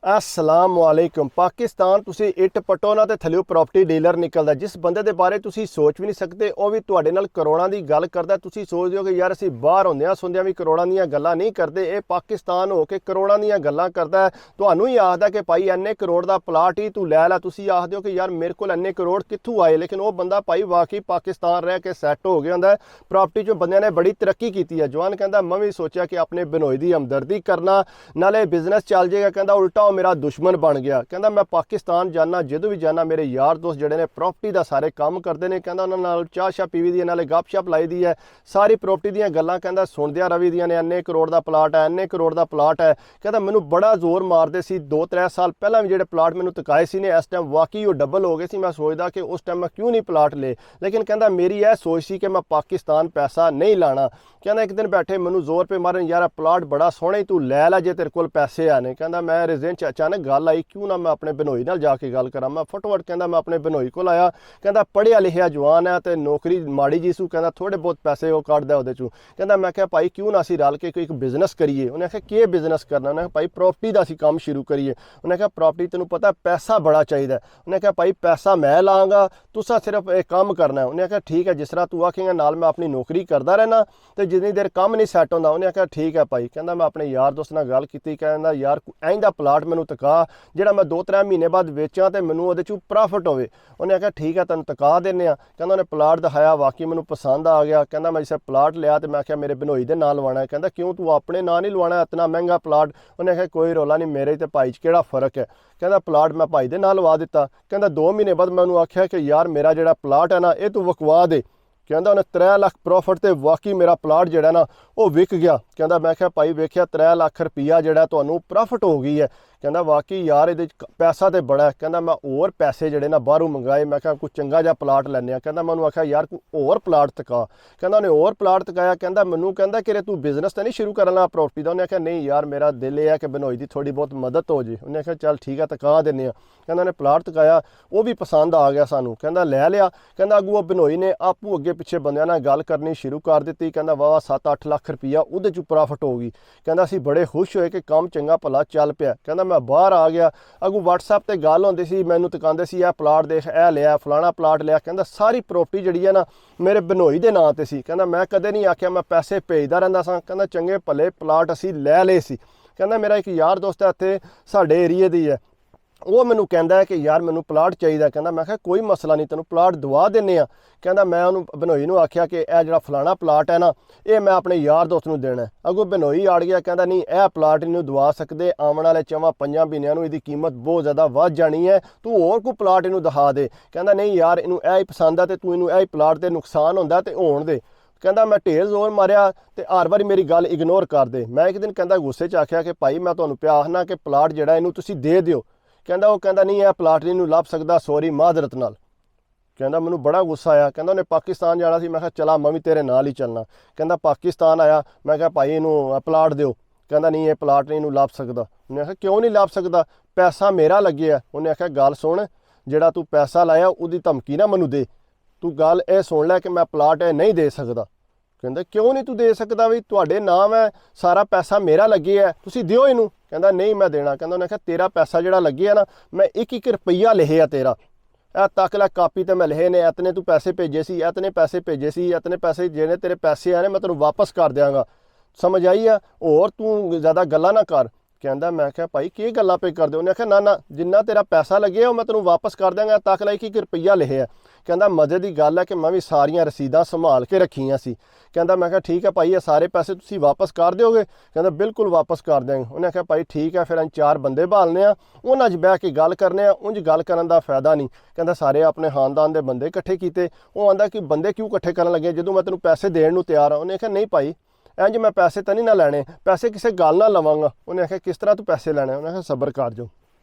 अस्सलामुअलैकुम। पाकिस्तान तुसी इट पटो ना ते थल्लियों प्रॉपर्टी डीलर निकलदा। जिस बंदे दे बारे तुसी सोच भी नहीं सकते वो भी तुहाडे नाल करोड़ां दी गल करदा। तुसी सोचदे हो कि यार असीं बाहर होंदियां सुनदियां भी करोड़ां दीयां गल्लां नहीं करदे, ये पाकिस्तान हो के करोड़ां दीयां गल्लां करदा है। तुहानूं ही आखदा कि भाई इन्ने करोड़ दा प्लाट ही तू लै लै। तुसी आखदे हो कि यार मेरे कोल इन्ने करोड़ कित्थों आए, लेकिन वो बंदा भाई वाकई पाकिस्तान रह के सैट हो गया हुंदा है। प्रॉपर्टी चों बंदियां ने बड़ी तरक्की कीती है। जवान कहंदा मैं भी सोचा कि अपने बनोई दी हमदर्दी करना, नाले बिजनेस चल जाएगा। कहंदा उल्टा वो मेरा दुश्मन बन गया। कहंदा मैं पाकिस्तान जाना, जदों भी जाना मेरे यार दोस्त जिहड़े ने प्रॉपर्टी दा सारे काम करदे ने। कहंदा उन्हां नाल चाह शाह पीवी दी, नाले गपशप लाई दी है, सारी प्रॉपर्टी दीयां गल्लां कहंदा सुणदियां रवी दियां ने। इन्ने करोड़ दा प्लाट है, इन्ने करोड़ दा प्लाट है। कहंदा मैनूं बड़ा जोर मारदे सी 2-3 साल पहलां भी जिहड़े प्लाट मैनूं तकाए सी ने, इस टाइम वाकई वो डबल हो गए सी। मैं सोचदा कि उस टाइम मैं क्यों नहीं प्लाट ले, लेकिन कहंदा मेरी यह सोच सी कि मैं पाकिस्तान पैसा नहीं लाना। कहंदा एक दिन बैठे मैनूं जोर पे मारन, यार प्लाट बड़ा सोहना ही तू लै लै जे तेरे कोल पैसे आने। कहंदा मैं रिजन च अचानक गल आई, क्यों ना मैं अपने बनोई नाल जाके गल करा। मैं फटोफट कहंदा मैं अपने बनोई कोल आया। कहंदा पढ़िया लिखिया जवान है ते नौकरी माड़ी जी सू, कहंदा थोड़े बहुत पैसे वो कड्डदा ओहदे चों। कहंदा मैं क्या भाई क्यों ना असीं रल के कोई एक बिजनेस करिए। उन्हें आख्या केह् बिजनेस करना। उन्हें भाई प्रॉपर्टी दा असीं काम शुरू करिए। उन्हें आख्या प्रॉपर्टी तैनूं पता पैसा बड़ा चाहिदा। उन्हें आख्या भाई पैसा मैं लांगा, तुसां सिर्फ एक काम करना है। उन्हें आख्या ठीक है, जिस तरह तू आखेंगा नाल मैं अपनी नौकरी करदा रहना ते जिन्नी देर काम नहीं सैट होंदा। उन्हें आख्या ठीक है भाई। कहंदा मैं अपने यार दोस्त नाल गल कीती। कहंदा यार इंदा प्लाट मैनूं तका ਜਿਹੜਾ मैं 2-3 महीने बाद वेचां ते मैनूं ਉਹਦੇ 'ਚੋਂ प्रॉफिट होवे। उन्हें आख्या ठीक है तैनूं तका दिंदे आ। कहंदा उन्हें प्लाट दिखाया, वाकई मैनूं पसंद आ गया। कहंदा मैं जिसे प्लाट लिया तो मैं आख्या मेरे बनोई दे नाल लवाना है। कहंदा क्यों तू अपने नां नहीं लवाना, इतना महंगा प्लाट। उन्हें आख्या कोई रौला नहीं, मेरे ते भाई च केड़ा फर्क है। कहंदा प्लाट मैं भाई दे नाल लवा दिता। कहंदा 2 महीने बाद मैं उन्होंने आख्या कि यार मेरा जिहड़ा प्लाट है ना ये तू वकवा दे। कहंदा उन्हें 3 लाख प्रॉफिट ते वाकई मेरा प्लाट जिहड़ा ना वो विक गया। कहंदा मैं आख्या भाई वेख्या 3 लाख रुपया जिहड़ा तुहानूं प्रॉफिट हो गई है। कहंदा वाकई यार ये पैसा तो बड़ा है। कहंदा मैं होर पैसे जिहड़े ना बाहरों मंगाए, मैं आख्या कोई चंगा जिहा प्लाट लैने आ। कहंदा मैं उन्होंने आख्या यार कोई होर प्लाट तका। कहंदा उन्हें होर प्लाट तकाया। कहंदा मैनूं कहंदा कि तू बिजनेस तो नहीं शुरू करन लगा प्रॉपर्टी दा। उन्हें आख्या नहीं यार मेरा दिल ये है कि बनोई दी थोड़ी बहुत मदद हो जाए। उन्हें आख्या चल ठीक है तका दिंदे आ। कहंदा उन्हें प्लाट तकाया, वो भी पसंद आ गया सानूं। कहंदा लै लिया। कहंदा अगों बनोई ने आपू अगे पिछे बंदियां नाल गल करनी शुरू कर दी। कहंदा वाह 7-8 लाख रुपया उहदे चों प्रॉफिट हो गई। कहंदा असीं बड़े खुश होए कि काम चंगा भला चल पिया। कहंदा मैं बाहर आ गया, अगों WhatsApp ते गल होंदी सी, मैनूं तकांदे सी यह प्लाट देख, ए लिया फलाना प्लाट लिया। कहंदा सारी प्रॉपर्टी जिहड़ी है ना मेरे बनोई दे नां ते सी। कहंदा मैं कदे नहीं आख्या, मैं पैसे भेजदा रहिंदा सां। कहंदा चंगे भले प्लाट असीं लै लए सी। कहंदा मेरा एक यार दोस्त है इत्थे साडे एरिए दी है, वो मैनूं कहंदा है कि यार मैनूं प्लाट चाहिदा। कहंदा मैं आख्या कोई मसला नहीं, तैनूं प्लाट दवा दिंदे आ। कहंदा मैं उन्होंने बनोई नूं आख्या कि यह जिहड़ा फलाना प्लाट है ना ये मैं अपने यार दोस्त नूं देना है। अगों बनोई अड़ गया, कहंदा नहीं यह प्लाट इनूं दवा सकदे, आउण वाले 4-5 महीनों नूं इहदी कीमत बहुत ज़्यादा वध जानी है, तू होर कोई प्लाट इनूं दिखा दे। कहंदा नहीं यार इनूं यह ही पसंद है ते तू इनूं यह ही प्लाट ते नुकसान होंदा ते होण दे। कहंदा मैं ढेर जोर मारिया ते हर वारी मेरी गल इग्नोर कर दे। मैं एक दिन कहंदा गुस्से च आख्या कि भाई मैं तुहानूं पिया आखना कि प्लाट जिहड़ा इनूं तुसीं दे दिओ। कहंदा वो कहंदा नहीं यह प्लाट नहीं लभ सकदा, सॉरी माजरत नाल। कहंदा मैनूं बड़ा गुस्सा आया। कहंदा उन्हें पाकिस्तान जाना सी। मैं कहा चला मैं भी तेरे नाल ही चलना। कहंदा पाकिस्तान आया, मैं कहा भाई इनूं प्लाट दिओ। कहंदा नहीं ये प्लाट नहीं लभ सकदा। उन्हें आख्या क्यों नहीं लभ सकदा, पैसा मेरा लगे है। उन्हें आख्या गल सुन, जिहड़ा तू पैसा लाया उहदी धमकी ना मैनूं दे, तू गल ये सुन लै कि मैं प्लाट ये नहीं दे सकदा। कहंदा क्यों नहीं तू दे सकदा, भी तुहाडे नाम है, सारा पैसा मेरा लगे है, तुसीं दिओ इनूं। कहंदा नहीं मैं देना। कहंदा उन्हें आख्या तेरा पैसा जिहड़ा लगे है ना मैं 1-1 रुपया लिखे तेरा, ए तक लै कापी ते मैं लिखे ने, इतने तू पैसे भेजे सी, इतने पैसे भेजे सी, इतने पैसे जिहड़े तेरे पैसे आने मैं तैनूं वापस कर देंगा। समझ आई है, होर तू ज़्यादा गल्लां ना कर। कहंदा मैं आख्या भाई केह् गल्लां पे करदे। उन्हें आख्या ना ना जिन्ना तेरा पैसा लगे मैं तैनूं वापस कर देंगा, तक लै 1-1 रुपया लिखे है। कहंदा मजे की गल है कि मैं भी सारियां रसीदां संभाल के रखियां सी। कहंदा मैं आख्या ठीक है भाई ये सारे पैसे तुसीं वापस कर दोगे। कहंदा बिल्कुल वापस कर देंगे। उन्हें आख्या भाई ठीक है, फिर असीं 4 बंदे भालने आ, उन्हां 'च बह के गल करने आ, उंज गल करन दा फायदा नहीं। कहंदा सारे अपने खानदान के बंदे इकट्ठे कीते। वो आंदा कि बंदे क्यों इकट्ठे करन लगे जदों मैं तैनूं पैसे देण नूं तैयार हाँ। उन्हें आख्या नहीं भाई इंज मैं पैसे तो नहीं ना लैने, पैसे किसी गल ना लवांगा। उन्हें आख्या किस तरह तू पैसे लैने। उन्हें आख्या सबर कर जाओ।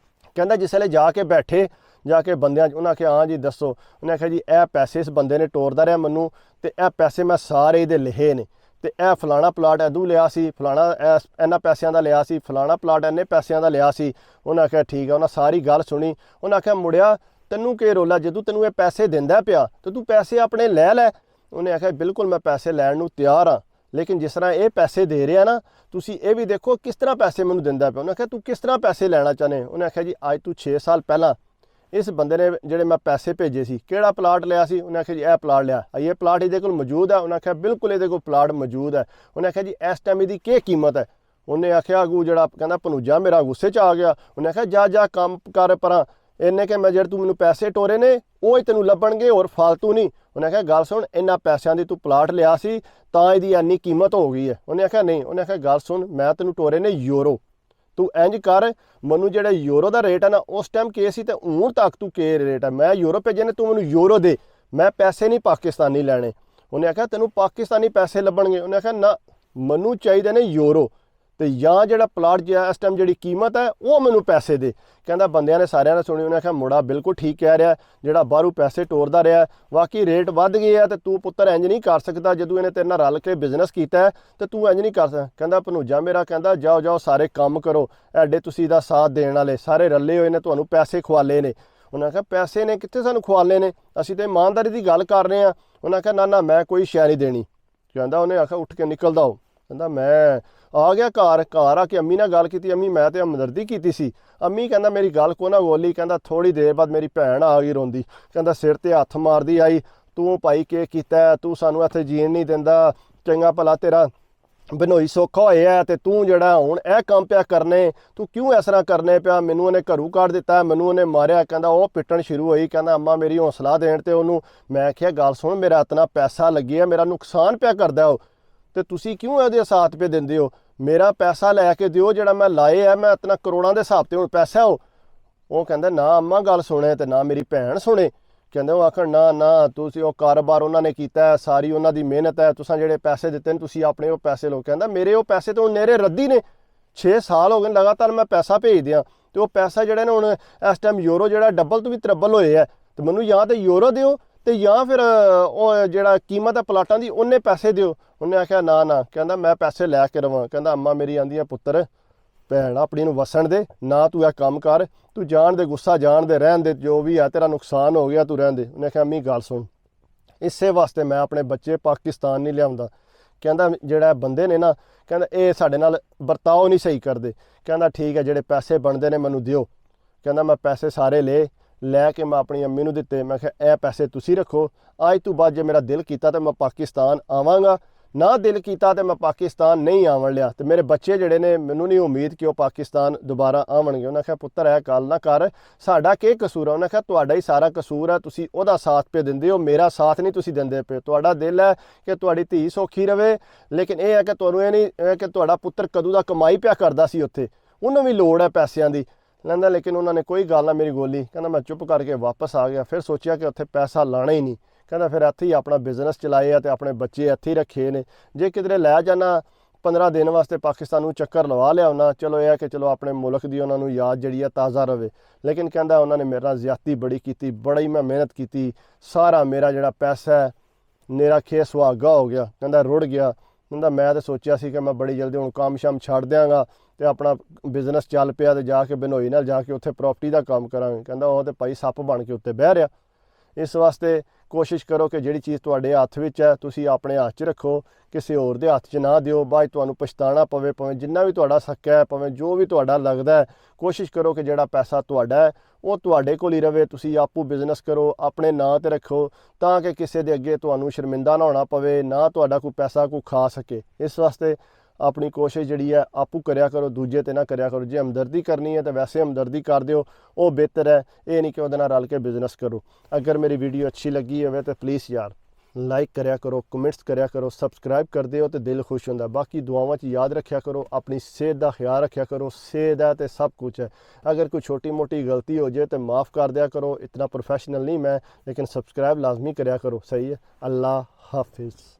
कहंदा जिसले जाके बैठे जाके बंदियां उन्हें आख्या हाँ जी दसो। उन्हें आख्या जी यह पैसे इस बंदे ने टोरदा रहा मैनूं ते यह पैसे मैं सारे दे लिखे ने ते यह फलाना प्लाट इदू लिया सी, फलाना इन्ना पैसों का लिया सी, फलाना प्लाट इन्ने पैसों का लिया सी। उन्हें आख्या ठीक है। उन्हें सारी गल सुनी। उन्हें आख्या मुड़िया तैनूं के रोला, जदों तैनूं ये पैसे दिंदा पिया तो तू पैसे अपने लै लै। उन्हें आख्या बिल्कुल मैं पैसे लैण नूं तैयार हाँ, ਲੇਕਿਨ ਜਿਸ ਤਰ੍ਹਾਂ ਇਹ ਪੈਸੇ ਦੇ ਰਿਹਾ ਨਾ, ਤੁਸੀਂ ਇਹ ਵੀ ਦੇਖੋ ਕਿਸ ਤਰ੍ਹਾਂ ਪੈਸੇ ਮੈਨੂੰ ਦਿੰਦਾ ਪਿਆ। ਉਹਨੇ ਆਖਿਆ ਤੂੰ ਕਿਸ ਤਰ੍ਹਾਂ ਪੈਸੇ ਲੈਣਾ ਚਾਹੁੰਦੇ? ਉਹਨੇ ਆਖਿਆ ਜੀ ਅੱਜ ਤੋਂ 6 ਸਾਲ ਪਹਿਲਾਂ ਇਸ ਬੰਦੇ ਨੇ ਜਿਹੜੇ ਮੈਂ ਪੈਸੇ ਭੇਜੇ ਸੀ, ਕਿਹੜਾ ਪਲਾਟ ਲਿਆ ਸੀ? ਉਹਨੇ ਆਖਿਆ ਜੀ ਇਹ ਪਲਾਟ ਲਿਆ। ਇਹ ਪਲਾਟ ਇਹਦੇ ਕੋਲ ਮੌਜੂਦ ਹੈ? ਉਹਨੇ ਆਖਿਆ ਬਿਲਕੁਲ ਇਹਦੇ ਕੋਲ ਪਲਾਟ ਮੌਜੂਦ ਹੈ। ਉਹਨੇ ਆਖਿਆ ਜੀ ਇਸ ਟਾਈਮ ਇਹਦੀ ਕੀ ਕੀਮਤ ਹੈ? ਉਹਨੇ ਆਖਿਆ ਅਗੂ ਜਿਹੜਾ ਕਹਿੰਦਾ ਭਣੂਜਾ ਮੇਰਾ ਗੁੱਸੇ 'ਚ ਆ ਗਿਆ। ਉਹਨੇ ਆਖਿਆ ਜਾ ਕੰਮ ਕਰ ਪਰਾਂ, ਇੰਨੇ ਕਿ ਮੈਂ ਜਿਹੜੇ ਤੂੰ ਮੈਨੂੰ ਪੈਸੇ ਟੋਰੇ ਨੇ ਉਹ ਹੀ ਤੈਨੂੰ ਲੱਭਣਗੇ, ਹੋਰ ਫਾਲਤੂ ਨਹੀਂ। ਉਹਨੇ ਆਖਿਆ ਗੱਲ ਸੁਣ, ਇਹਨਾਂ ਪੈਸਿਆਂ ਦੀ ਤੂੰ ਪਲਾਟ ਲਿਆ ਸੀ ਤਾਂ ਇਹਦੀ ਇੰਨੀ ਕੀਮਤ ਹੋ ਗਈ ਹੈ। ਉਹਨੇ ਆਖਿਆ ਨਹੀਂ। ਉਹਨੇ ਆਖਿਆ ਗੱਲ ਸੁਣ, ਮੈਂ ਤੈਨੂੰ ਟੋਰੇ ਨੇ ਯੂਰੋ, ਤੂੰ ਇੰਜ ਕਰ ਮੈਨੂੰ ਜਿਹੜਾ ਯੂਰੋ ਦਾ ਰੇਟ ਹੈ ਨਾ ਉਸ ਟਾਈਮ ਕੀ ਸੀ ਤੇ ਹੁਣ ਤੱਕ ਤੂੰ ਕੀ ਰੇਟ ਹੈ, ਮੈਂ ਯੂਰੋ ਭੇਜੇ ਨੇ, ਤੂੰ ਮੈਨੂੰ ਯੂਰੋ ਦੇ, ਮੈਂ ਪੈਸੇ ਨਹੀਂ ਪਾਕਿਸਤਾਨੀ ਲੈਣੇ। ਉਹਨੇ ਆਖਿਆ ਤੈਨੂੰ ਪਾਕਿਸਤਾਨੀ ਪੈਸੇ ਲੱਭਣਗੇ? ਉਹਨੇ ਆਖਿਆ ਨਾ, ਮੈਨੂੰ ਚਾਹੀਦੇ ਨੇ ਯੂਰੋ, ਤੇ ਜਾਂ ਜਿਹੜਾ ਪਲਾਟ ਜਿਹੜਾ ਇਸ ਟਾਈਮ ਜਿਹੜੀ ਕੀਮਤ ਹੈ ਉਹ ਮੈਨੂੰ ਪੈਸੇ ਦੇ। ਕਹਿੰਦਾ ਬੰਦਿਆਂ ਨੇ ਸਾਰਿਆਂ ਨੇ ਸੁਣੀ। ਉਹਨੇ ਆਖਿਆ ਮੁੰਡਾ ਬਿਲਕੁਲ ਠੀਕ ਕਹਿ ਰਿਹਾ, ਜਿਹੜਾ ਬਾਹਰੋਂ ਪੈਸੇ ਟੋਰਦਾ ਰਿਹਾ ਵਾਕਈ ਰੇਟ ਵੱਧ ਗਏ ਆ, ਤੇ ਤੂੰ ਪੁੱਤਰ ਇੰਜ ਨਹੀਂ ਕਰ ਸਕਦਾ, ਜਦੋਂ ਇਹਨੇ ਤੇਰੇ ਨਾਲ ਰਲ ਕੇ ਬਿਜ਼ਨਸ ਕੀਤਾ ਹੈ ਤੇ ਤੂੰ ਇੰਜ ਨਹੀਂ ਕਰ ਸਕਦਾ। ਕਹਿੰਦਾ ਭਣੂਜਾ ਮੇਰਾ ਕਹਿੰਦਾ ਜਾਓ ਸਾਰੇ ਕੰਮ ਕਰੋ, ਐਡੇ ਤੁਸੀਂ ਦਾ ਸਾਥ ਦੇਣ ਵਾਲੇ ਸਾਰੇ ਰੱਲੇ ਹੋਏ ਨੇ, ਤੁਹਾਨੂੰ ਪੈਸੇ ਖਵਾਲੇ ਨੇ। ਉਹਨਾਂ ਆਖਿਆ ਪੈਸੇ ਨੇ ਕਿੱਥੇ ਸਾਨੂੰ ਖਵਾਲੇ ਨੇ, ਅਸੀਂ ਤਾਂ ਇਮਾਨਦਾਰੀ ਦੀ ਗੱਲ ਕਰ ਰਹੇ ਹਾਂ। ਉਹਨਾਂ ਆਖਿਆ ਨਾ ਮੈਂ ਕੋਈ ਸ਼ੈ ਨਹੀਂ ਦੇਣੀ। ਕਹਿੰਦਾ ਉਹਨੇ ਆਖਿਆ ਉੱਠ ਕੇ ਨਿਕਲਦਾ ਹੋ। ਕਹਿੰਦਾ ਮੈਂ ਆ ਗਿਆ ਘਰ ਆ ਕੇ ਅੰਮੀ ਨਾਲ ਗੱਲ ਕੀਤੀ। ਅੰਮੀ ਮੈਂ ਤੇ ਹਮਦਰਦੀ ਕੀਤੀ ਸੀ। ਅੰਮੀ ਕਹਿੰਦਾ ਮੇਰੀ ਗੱਲ ਕੋ ਨਾ ਬੋਲੀ। ਕਹਿੰਦਾ ਥੋੜੀ ਦੇਰ ਬਾਅਦ ਮੇਰੀ ਭੈਣ ਆ ਗਈ ਰੋਂਦੀ। ਕਹਿੰਦਾ ਸਿਰ ਤੇ ਹੱਥ ਮਾਰਦੀ ਆਈ, ਤੂੰ ਭਾਈ ਕੀ ਕੀਤਾ, ਤੂੰ ਸਾਨੂੰ ਇੱਥੇ ਜੀਣ ਨਹੀਂ ਦਿੰਦਾ, ਚੰਗਾ ਭਲਾ ਤੇਰਾ ਬਨੋਈ ਸੌਖਾ ਹੋਇਆ ਤੇ ਤੂੰ ਜਿਹੜਾ ਹੁਣ ਇਹ ਕੰਮ ਪਿਆ ਕਰਨੇ, ਤੂੰ ਕਿਉਂ ਇਸ ਤਰ੍ਹਾਂ ਕਰਨੇ ਪਿਆ, ਮੈਨੂੰ ਉਹਨੇ ਘਰੋਂ ਕੱਢ ਦਿੱਤਾ, ਮੈਨੂੰ ਉਹਨੇ ਮਾਰਿਆ। ਕਹਿੰਦਾ ਉਹ ਪਿੱਟਣ ਸ਼ੁਰੂ ਹੋਈ। ਕਹਿੰਦਾ ਅੰਮਾ ਮੇਰੀ ਹੌਸਲਾ ਦੇਣ ਤੇ ਉਹਨੂੰ ਮੈਂ ਕਿਹਾ ਗੱਲ ਸੁਣ, ਮੇਰਾ ਇਤਨਾ ਪੈਸਾ ਲੱਗਿਆ, ਮੇਰਾ ਨੁਕਸਾਨ ਪਿਆ ਕਰਦਾ ਉਹ, ਤੇ ਤੁਸੀਂ ਕਿਉਂ ਇਹਦੇ ਸਾਥ ਪੇ ਦਿੰਦੇ ਹੋ? ਮੇਰਾ ਪੈਸਾ ਲੈ ਕੇ ਦਿਓ ਜਿਹੜਾ ਮੈਂ ਲਾਏ ਹੈ, ਮੈਂ ਇਤਨਾ ਕਰੋੜਾਂ ਦੇ ਹਿਸਾਬ ਤੇ ਹੁਣ ਪੈਸਾ ਉਹ ਕਹਿੰਦਾ ਨਾ ਅੰਮਾ ਗੱਲ ਸੁਣੇ ਤੇ ਨਾ ਮੇਰੀ ਭੈਣ ਸੁਣੇ। ਕਹਿੰਦੇ ਉਹ ਆਖਣ ਨਾ ਤੁਸੀਂ ਉਹ ਕਾਰੋਬਾਰ ਉਹਨਾਂ ਨੇ ਕੀਤਾ, ਸਾਰੀ ਉਹਨਾਂ ਦੀ ਮਿਹਨਤ ਹੈ, ਤੁਸੀਂ ਜਿਹੜੇ ਪੈਸੇ ਦਿੱਤੇ ਨੇ ਤੁਸੀਂ ਆਪਣੇ ਉਹ ਪੈਸੇ ਲਓ। ਕਹਿੰਦਾ ਮੇਰੇ ਉਹ ਪੈਸੇ ਤਾਂ ਹੁਣ ਨੇਰੇ ਰੱਦੀ ਨੇ, 6 ਸਾਲ ਹੋ ਗਏ ਲਗਾਤਾਰ ਮੈਂ ਪੈਸਾ ਭੇਜ ਦਿਆਂ, ਤੇ ਉਹ ਪੈਸਾ ਜਿਹੜਾ ਨੇ ਹੁਣ ਇਸ ਟਾਈਮ ਯੂਰੋ ਜਿਹੜਾ ਡਬਲ ਤੋਂ ਵੀ ਤਰਬਲ ਹੋਏ ਹੈ, ਤੇ ਮੈਨੂੰ ਜਾਂ ਤਾਂ ਯੂਰੋ ਦਿਓ ਤੇ ਜਾਂ ਫਿਰ ਉਹ ਜਿਹੜਾ ਕੀਮਤ ਹੈ ਪਲਾਟਾਂ ਦੀ ਉਹਨੇ ਪੈਸੇ ਦਿਓ। ਉਹਨੇ ਆਖਿਆ ਨਾ। ਕਹਿੰਦਾ ਮੈਂ ਪੈਸੇ ਲੈ ਕੇ ਰਵਾਂ। ਕਹਿੰਦਾ ਅੰਮਾ ਮੇਰੀ ਆਂਦੀ ਆ ਪੁੱਤਰ ਭੈਣ ਆਪਣੀ ਨੂੰ ਵਸਣ ਦੇ, ਨਾ ਤੂੰ ਇਹ ਕੰਮ ਕਰ, ਤੂੰ ਜਾਣ ਦੇ, ਗੁੱਸਾ ਜਾਣ ਦੇ, ਰਹਿਣ ਦੇ, ਜੋ ਵੀ ਹੈ ਤੇਰਾ ਨੁਕਸਾਨ ਹੋ ਗਿਆ ਤੂੰ ਰਹਿਣ ਦੇ। ਉਹਨੇ ਆਖਿਆ ਅੰਮੀ ਗੱਲ ਸੁਣ, ਇਸੇ ਵਾਸਤੇ ਮੈਂ ਆਪਣੇ ਬੱਚੇ ਪਾਕਿਸਤਾਨ ਨਹੀਂ ਲਿਆਉਂਦਾ। ਕਹਿੰਦਾ ਜਿਹੜਾ ਬੰਦੇ ਨੇ ਨਾ, ਕਹਿੰਦਾ ਇਹ ਸਾਡੇ ਨਾਲ ਵਰਤਾਓ ਨਹੀਂ ਸਹੀ ਕਰਦੇ। ਕਹਿੰਦਾ ਠੀਕ ਹੈ ਜਿਹੜੇ ਪੈਸੇ ਬਣਦੇ ਨੇ ਮੈਨੂੰ ਦਿਓ। ਕਹਿੰਦਾ ਮੈਂ ਪੈਸੇ ਸਾਰੇ ਲੈ ਕੇ ਮੈਂ ਆਪਣੀ ਅੰਮੀ ਨੂੰ ਦਿੱਤੇ। ਮੈਂ ਕਿਹਾ ਇਹ ਪੈਸੇ ਤੁਸੀਂ ਰੱਖੋ, ਅੱਜ ਤੋਂ ਬਾਅਦ ਜੇ ਮੇਰਾ ਦਿਲ ਕੀਤਾ ਤਾਂ ਮੈਂ ਪਾਕਿਸਤਾਨ ਆਵਾਂਗਾ, ਨਾ ਦਿਲ ਕੀਤਾ ਤੇ ਮੈਂ ਪਾਕਿਸਤਾਨ ਨਹੀਂ ਆਵਣ ਲਿਆ। ਤੇ ਮੇਰੇ ਬੱਚੇ ਜਿਹੜੇ ਨੇ ਮੈਨੂੰ ਨਹੀਂ ਉਮੀਦ ਕਿ ਉਹ ਪਾਕਿਸਤਾਨ ਦੁਬਾਰਾ ਆਵਣਗੇ। ਉਹਨਾਂ ਕਿਹਾ ਪੁੱਤਰ ਇਹ ਗੱਲ ਨਾ ਕਰ, ਸਾਡਾ ਕੀ ਕਸੂਰ ਹੈ? ਉਹਨਾਂ ਕਿਹਾ ਤੁਹਾਡਾ ਹੀ ਸਾਰਾ ਕਸੂਰ ਹੈ, ਤੁਸੀਂ ਉਹਦਾ ਸਾਥ ਪੇ ਦਿੰਦੇ ਹੋ, ਮੇਰਾ ਸਾਥ ਨਹੀਂ ਤੁਸੀਂ ਦਿੰਦੇ ਪਏ। ਤੁਹਾਡਾ ਦਿਲ ਹੈ ਕਿ ਤੁਹਾਡੀ ਧੀ ਸੌਖੀ ਰਵੇ, ਲੇਕਿਨ ਇਹ ਹੈ ਕਿ ਤੁਹਾਨੂੰ ਇਹ ਨਹੀਂ ਕਿ ਤੁਹਾਡਾ ਪੁੱਤਰ ਕਦੋਂ ਦਾ ਕਮਾਈ ਪਿਆ ਕਰਦਾ ਸੀ ਉੱਥੇ, ਉਹਨੂੰ ਵੀ ਲੋੜ ਹੈ ਪੈਸਿਆਂ ਦੀ ਲੈਂਦਾ। ਲੇਕਿਨ ਉਹਨਾਂ ਨੇ ਕੋਈ ਗੱਲ ਨਾ ਮੇਰੀ ਗੋਲੀ। ਕਹਿੰਦਾ ਮੈਂ ਚੁੱਪ ਕਰਕੇ ਵਾਪਸ ਆ ਗਿਆ। ਫਿਰ ਸੋਚਿਆ ਕਿ ਉੱਥੇ ਪੈਸਾ ਲਾਣਾ ਹੀ ਨਹੀਂ। ਕਹਿੰਦਾ ਫਿਰ ਇੱਥੇ ਹੀ ਆਪਣਾ ਬਿਜ਼ਨਸ ਚਲਾਏ ਆ ਤੇ ਆਪਣੇ ਬੱਚੇ ਇੱਥੇ ਹੀ ਰੱਖੇ ਨੇ। ਜੇ ਕਿਧਰੇ ਲੈ ਜਾਣਾ 15 ਦਿਨ ਵਾਸਤੇ ਪਾਕਿਸਤਾਨ ਨੂੰ ਚੱਕਰ ਲਵਾ ਲਿਆ ਉਹਨਾਂ, ਚਲੋ ਇਹ ਹੈ ਕਿ ਚਲੋ ਆਪਣੇ ਮੁਲਕ ਦੀ ਉਹਨਾਂ ਨੂੰ ਯਾਦ ਜਿਹੜੀ ਹੈ ਤਾਜ਼ਾ ਰਵੇ। ਲੇਕਿਨ ਕਹਿੰਦਾ ਉਹਨਾਂ ਨੇ ਮੇਰੇ ਨਾਲ ਜ਼ਿਆਦਤੀ ਬੜੀ ਕੀਤੀ, ਬੜੀ ਮੈਂ ਮਿਹਨਤ ਕੀਤੀ, ਸਾਰਾ ਮੇਰਾ ਜਿਹੜਾ ਪੈਸਾ ਹੈ ਮੇਰਾ ਖੇ ਸੁਹਾਗਾ ਹੋ ਗਿਆ। ਕਹਿੰਦਾ ਰੁੜ ਗਿਆ। ਕਹਿੰਦਾ ਮੈਂ ਤਾਂ ਸੋਚਿਆ ਸੀ ਕਿ ਮੈਂ ਬੜੀ ਜਲਦੀ ਹੁਣ ਕੰਮ ਸ਼ਾਮ ਛੱਡ ਦਿਆਂਗਾ ਤੇ ਆਪਣਾ ਬਿਜ਼ਨਸ ਚੱਲ ਪਿਆ ਤੇ ਜਾ ਕੇ ਬਨੋਈ ਨਾਲ ਜਾ ਕੇ ਉੱਥੇ ਪ੍ਰਾਪਰਟੀ ਦਾ ਕੰਮ ਕਰਾਂਗੇ। ਕਹਿੰਦਾ ਉਹ ਤੇ ਭਾਈ ਸੱਪ ਬਣ ਕੇ ਉੱਤੇ ਬਹਿ ਰਿਹਾ। ਇਸ ਵਾਸਤੇ ਕੋਸ਼ਿਸ਼ ਕਰੋ ਕਿ ਜਿਹੜੀ ਚੀਜ਼ ਤੁਹਾਡੇ ਹੱਥ ਵਿੱਚ ਹੈ ਤੁਸੀਂ ਆਪਣੇ ਹੱਥ 'ਚ ਰੱਖੋ, ਕਿਸੇ ਹੋਰ ਦੇ ਹੱਥ 'ਚ ਨਾ ਦਿਓ। ਬਾਅਦ ਤੁਹਾਨੂੰ ਪਛਤਾਣਾ ਪਵੇ, ਭਾਵੇਂ ਜਿੰਨਾ ਵੀ ਤੁਹਾਡਾ ਸੱਕਾ ਹੈ, ਭਾਵੇਂ ਜੋ ਵੀ ਤੁਹਾਡਾ ਲੱਗਦਾ ਹੈ, ਕੋਸ਼ਿਸ਼ ਕਰੋ ਕਿ ਜਿਹੜਾ ਪੈਸਾ ਤੁਹਾਡਾ ਹੈ ਉਹ ਤੁਹਾਡੇ ਕੋਲ ਹੀ ਰਵੇ। ਤੁਸੀਂ ਆਪੂ ਬਿਜ਼ਨਸ ਕਰੋ, ਆਪਣੇ ਨਾਂ 'ਤੇ ਰੱਖੋ, ਤਾਂ ਕਿ ਕਿਸੇ ਦੇ ਅੱਗੇ ਤੁਹਾਨੂੰ ਸ਼ਰਮਿੰਦਾ ਨਾ ਹੋਣਾ ਪਵੇ, ਨਾ ਤੁਹਾਡਾ ਕੋਈ ਪੈਸਾ ਕੋਈ ਖਾ ਸਕੇ। ਇਸ ਵਾਸਤੇ ਆਪਣੀ ਕੋਸ਼ਿਸ਼ ਜਿਹੜੀ ਹੈ ਆਪੂ ਕਰਿਆ ਕਰੋ, ਦੂਜੇ 'ਤੇ ਨਾ ਕਰਿਆ ਕਰੋ। ਜੇ ਹਮਦਰਦੀ ਕਰਨੀ ਹੈ ਤਾਂ ਵੈਸੇ ਹਮਦਰਦੀ ਕਰ ਦਿਓ, ਉਹ ਬਿਹਤਰ ਹੈ। ਇਹ ਨਹੀਂ ਕਿ ਉਹਦੇ ਨਾਲ ਰਲ ਕੇ ਬਿਜ਼ਨਸ ਕਰੋ। ਅਗਰ ਮੇਰੀ ਵੀਡੀਓ ਅੱਛੀ ਲੱਗੀ ਹੋਵੇ ਤਾਂ ਪਲੀਜ਼ ਯਾਰ ਲਾਈਕ ਕਰਿਆ ਕਰੋ, ਕਮੈਂਟਸ ਕਰਿਆ ਕਰੋ, ਸਬਸਕ੍ਰਾਈਬ ਕਰ ਦਿਓ ਤੇ ਦਿਲ ਖੁਸ਼ ਹੁੰਦਾ। ਬਾਕੀ ਦੁਆਵਾਂ 'ਚ ਯਾਦ ਰੱਖਿਆ ਕਰੋ, ਆਪਣੀ ਸਿਹਤ ਦਾ ਖਿਆਲ ਰੱਖਿਆ ਕਰੋ। ਸਿਹਤ ਹੈ ਤੇ ਸਭ ਕੁਝ ਹੈ। ਅਗਰ ਕੋਈ ਛੋਟੀ ਮੋਟੀ ਗਲਤੀ ਹੋ ਜਾਏ ਤਾਂ ਮਾफ़ ਕਰ ਦਿਆ ਕਰੋ। ਇਤਨਾ ਪ੍ਰੋਫੈਸ਼ਨਲ ਨਹੀਂ ਮੈਂ, ਲੇਕਿਨ ਸਬਸਕ੍ਰਾइब लाजमी करा करो। सही है। अल्लाह हाफिज़।